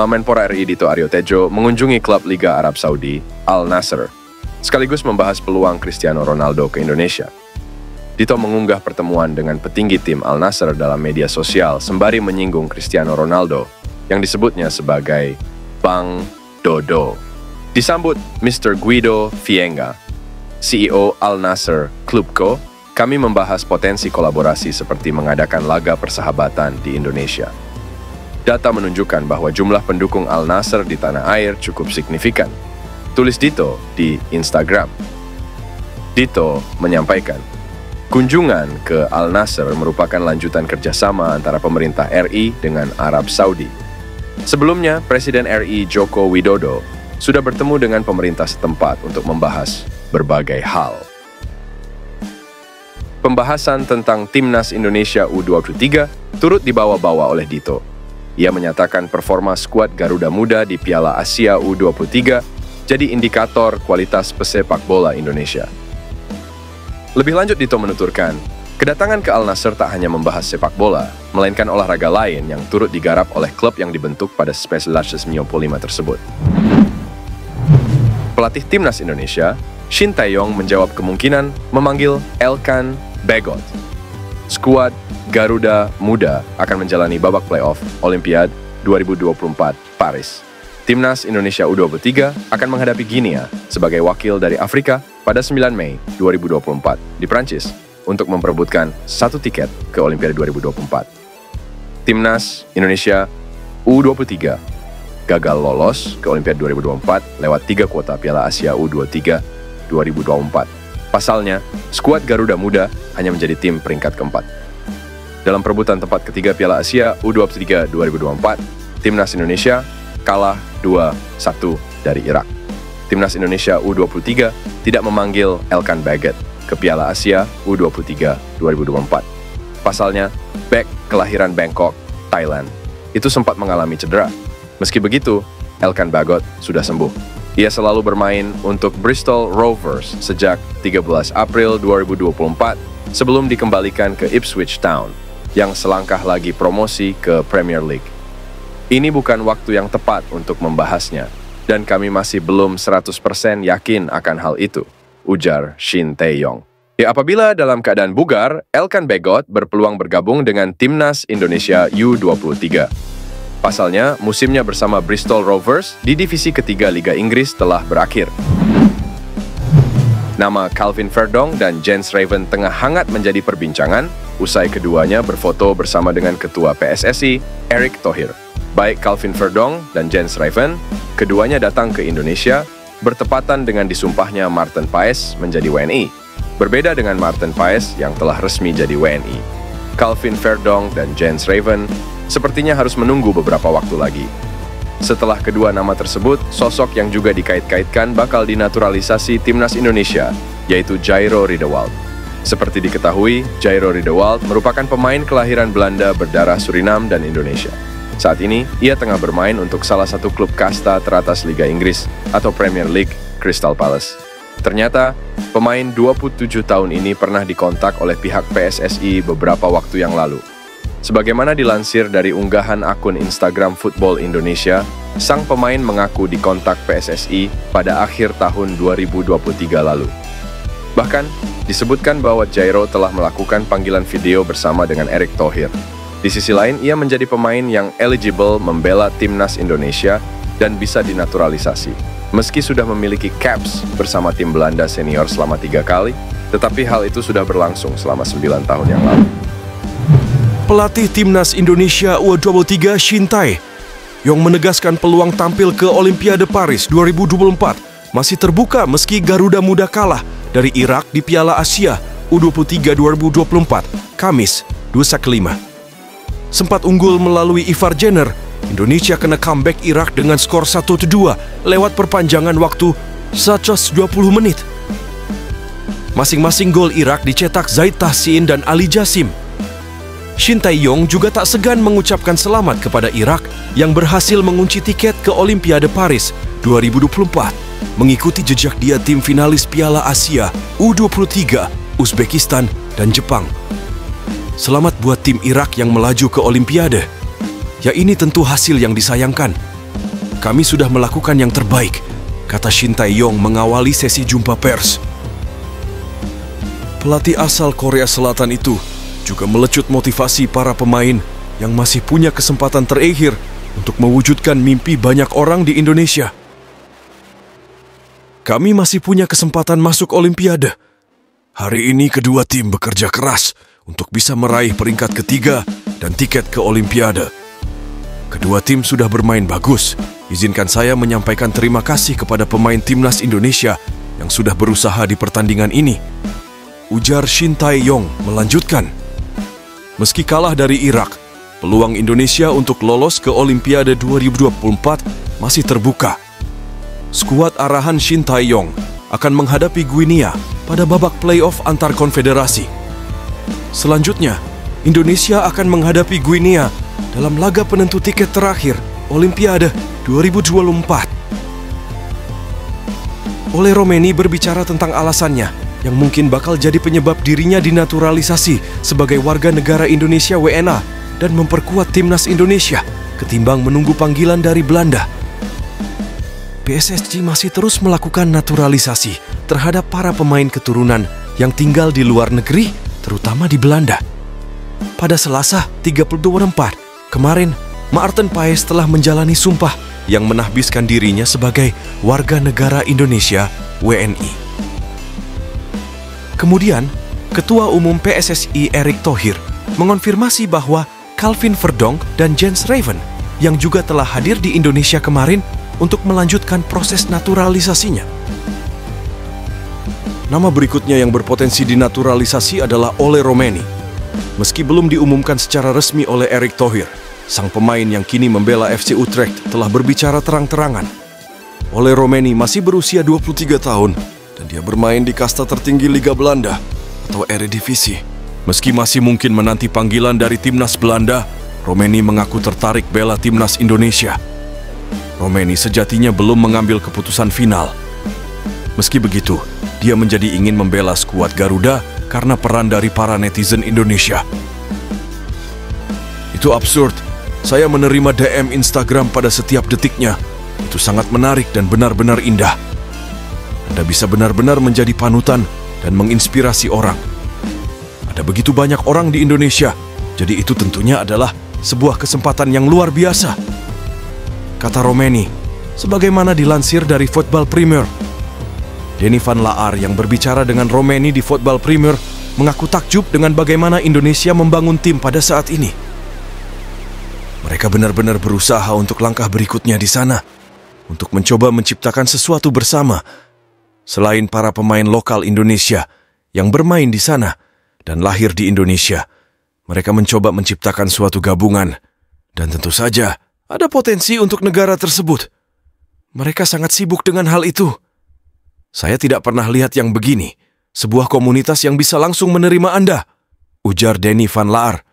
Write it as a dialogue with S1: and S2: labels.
S1: Menpora RI Dito Aryo Tejo mengunjungi klub Liga Arab Saudi, Al Nassr, sekaligus membahas peluang Cristiano Ronaldo ke Indonesia. Dito mengunggah pertemuan dengan petinggi tim Al Nassr dalam media sosial sembari menyinggung Cristiano Ronaldo yang disebutnya sebagai Bang Dodo. Disambut Mr. Guido Fienga, CEO Al Nassr Clubco, kami membahas potensi kolaborasi seperti mengadakan laga persahabatan di Indonesia. Data menunjukkan bahwa jumlah pendukung Al Nassr di tanah air cukup signifikan, tulis Dito di Instagram. Dito menyampaikan, kunjungan ke Al Nassr merupakan lanjutan kerjasama antara pemerintah RI dengan Arab Saudi. Sebelumnya, Presiden RI Joko Widodo sudah bertemu dengan pemerintah setempat untuk membahas berbagai hal. Pembahasan tentang Timnas Indonesia U23 turut dibawa-bawa oleh Dito. Ia menyatakan performa skuad Garuda Muda di Piala Asia U23 jadi indikator kualitas pesepak bola Indonesia. Lebih lanjut, Dito menuturkan, kedatangan ke Al Nassr tak hanya membahas sepak bola, melainkan olahraga lain yang turut digarap oleh klub yang dibentuk pada Spesialis Mio 5 tersebut. Pelatih Timnas Indonesia, Shin Tae-yong, menjawab kemungkinan memanggil Elkan Bagot. Skuad Garuda Muda akan menjalani babak playoff Olimpiade 2024 Paris. Timnas Indonesia U23 akan menghadapi Guinea sebagai wakil dari Afrika pada 9 Mei 2024 di Prancis untuk memperebutkan satu tiket ke Olimpiade 2024. Timnas Indonesia U23 gagal lolos ke Olimpiade 2024 lewat 3 kuota Piala Asia U23 2024. Pasalnya, skuad Garuda Muda hanya menjadi tim peringkat keempat. Dalam perebutan tempat ketiga Piala Asia U23 2024, Timnas Indonesia kalah 2-1 dari Irak. Timnas Indonesia U23 tidak memanggil Elkan Bagot ke Piala Asia U23 2024. Pasalnya, bek kelahiran Bangkok, Thailand, itu sempat mengalami cedera. Meski begitu, Elkan Bagot sudah sembuh. Ia selalu bermain untuk Bristol Rovers sejak 13 April 2024 sebelum dikembalikan ke Ipswich Town yang selangkah lagi promosi ke Premier League. Ini bukan waktu yang tepat untuk membahasnya dan kami masih belum 100% yakin akan hal itu, ujar Shin Tae-yong. Ya, apabila dalam keadaan bugar, Elkan Bagot berpeluang bergabung dengan Timnas Indonesia U23. Pasalnya, musimnya bersama Bristol Rovers di divisi ketiga Liga Inggris telah berakhir. Nama Calvin Verdong dan Jens Raven tengah hangat menjadi perbincangan usai keduanya berfoto bersama dengan Ketua PSSI, Erick Thohir. Baik Calvin Verdong dan Jens Raven, keduanya datang ke Indonesia bertepatan dengan disumpahnya Maarten Paes menjadi WNI. Berbeda dengan Maarten Paes yang telah resmi jadi WNI. Calvin Verdong dan Jens Raven sepertinya harus menunggu beberapa waktu lagi. Setelah kedua nama tersebut, sosok yang juga dikait-kaitkan bakal dinaturalisasi Timnas Indonesia, yaitu Jairo Riedewald. Seperti diketahui, Jairo Riedewald merupakan pemain kelahiran Belanda berdarah Suriname dan Indonesia. Saat ini, ia tengah bermain untuk salah satu klub kasta teratas Liga Inggris atau Premier League, Crystal Palace. Ternyata, pemain 27 tahun ini pernah dikontak oleh pihak PSSI beberapa waktu yang lalu. Sebagaimana dilansir dari unggahan akun Instagram Football Indonesia, sang pemain mengaku dikontak PSSI pada akhir tahun 2023 lalu. Bahkan, disebutkan bahwa Jairo telah melakukan panggilan video bersama dengan Erick Thohir. Di sisi lain, ia menjadi pemain yang eligible membela Timnas Indonesia dan bisa dinaturalisasi. Meski sudah memiliki caps bersama tim Belanda senior selama 3 kali, tetapi hal itu sudah berlangsung selama 9 tahun yang lalu.
S2: Pelatih Timnas Indonesia U23 Shin Tae-yong menegaskan peluang tampil ke Olimpiade Paris 2024 masih terbuka meski Garuda Muda kalah dari Irak di Piala Asia U23 2024, Kamis 25. Sempat unggul melalui Ivar Jenner, Indonesia kena comeback Irak dengan skor 1-2 lewat perpanjangan waktu 120 menit. Masing-masing gol Irak dicetak Zaid Tahsin dan Ali Jassim. Shin Tae-yong juga tak segan mengucapkan selamat kepada Irak yang berhasil mengunci tiket ke Olimpiade Paris 2024, mengikuti jejak dia tim finalis Piala Asia U23, Uzbekistan, dan Jepang. Selamat buat tim Irak yang melaju ke Olimpiade. Ya, ini tentu hasil yang disayangkan. Kami sudah melakukan yang terbaik, kata Shin Tae-yong mengawali sesi jumpa pers. Pelatih asal Korea Selatan itu juga melecut motivasi para pemain yang masih punya kesempatan terakhir untuk mewujudkan mimpi banyak orang di Indonesia. Kami masih punya kesempatan masuk Olimpiade. Hari ini kedua tim bekerja keras untuk bisa meraih peringkat ketiga dan tiket ke Olimpiade. Kedua tim sudah bermain bagus. Izinkan saya menyampaikan terima kasih kepada pemain timnas Indonesia yang sudah berusaha di pertandingan ini, ujar Shin Tae-yong melanjutkan. Meski kalah dari Irak, peluang Indonesia untuk lolos ke Olimpiade 2024 masih terbuka. Skuad arahan Shin Tae-yong akan menghadapi Guinea pada babak playoff antar konfederasi. Selanjutnya, Indonesia akan menghadapi Guinea dalam laga penentu tiket terakhir Olimpiade 2024. Ole Romeni berbicara tentang alasannya yang mungkin bakal jadi penyebab dirinya dinaturalisasi sebagai warga negara Indonesia WNA dan memperkuat timnas Indonesia ketimbang menunggu panggilan dari Belanda. PSSI masih terus melakukan naturalisasi terhadap para pemain keturunan yang tinggal di luar negeri, terutama di Belanda. Pada Selasa 30/4 kemarin, Maarten Paes telah menjalani sumpah yang menahbiskan dirinya sebagai warga negara Indonesia WNI. Kemudian, Ketua Umum PSSI Erick Thohir mengonfirmasi bahwa Calvin Verdonk dan Jens Raven yang juga telah hadir di Indonesia kemarin untuk melanjutkan proses naturalisasinya. Nama berikutnya yang berpotensi dinaturalisasi adalah Ole Romeni. Meski belum diumumkan secara resmi oleh Erick Thohir, sang pemain yang kini membela FC Utrecht telah berbicara terang-terangan. Ole Romeni masih berusia 23 tahun dan dia bermain di kasta tertinggi Liga Belanda atau Eredivisie. Meski masih mungkin menanti panggilan dari timnas Belanda, Romeni mengaku tertarik bela timnas Indonesia. Romeni sejatinya belum mengambil keputusan final. Meski begitu, dia menjadi ingin membela skuad Garuda karena peran dari para netizen Indonesia. Itu absurd. Saya menerima DM Instagram pada setiap detiknya. Itu sangat menarik dan benar-benar indah. Anda bisa benar-benar menjadi panutan dan menginspirasi orang. Ada begitu banyak orang di Indonesia, jadi itu tentunya adalah sebuah kesempatan yang luar biasa, kata Romeni, sebagaimana dilansir dari Football Premier. Denny van Laar yang berbicara dengan Romeni di Football Premier mengaku takjub dengan bagaimana Indonesia membangun tim pada saat ini. Mereka benar-benar berusaha untuk langkah berikutnya di sana, untuk mencoba menciptakan sesuatu bersama. Selain para pemain lokal Indonesia yang bermain di sana dan lahir di Indonesia, mereka mencoba menciptakan suatu gabungan. Dan tentu saja, ada potensi untuk negara tersebut. Mereka sangat sibuk dengan hal itu. Saya tidak pernah lihat yang begini, sebuah komunitas yang bisa langsung menerima Anda, ujar Denny van Laar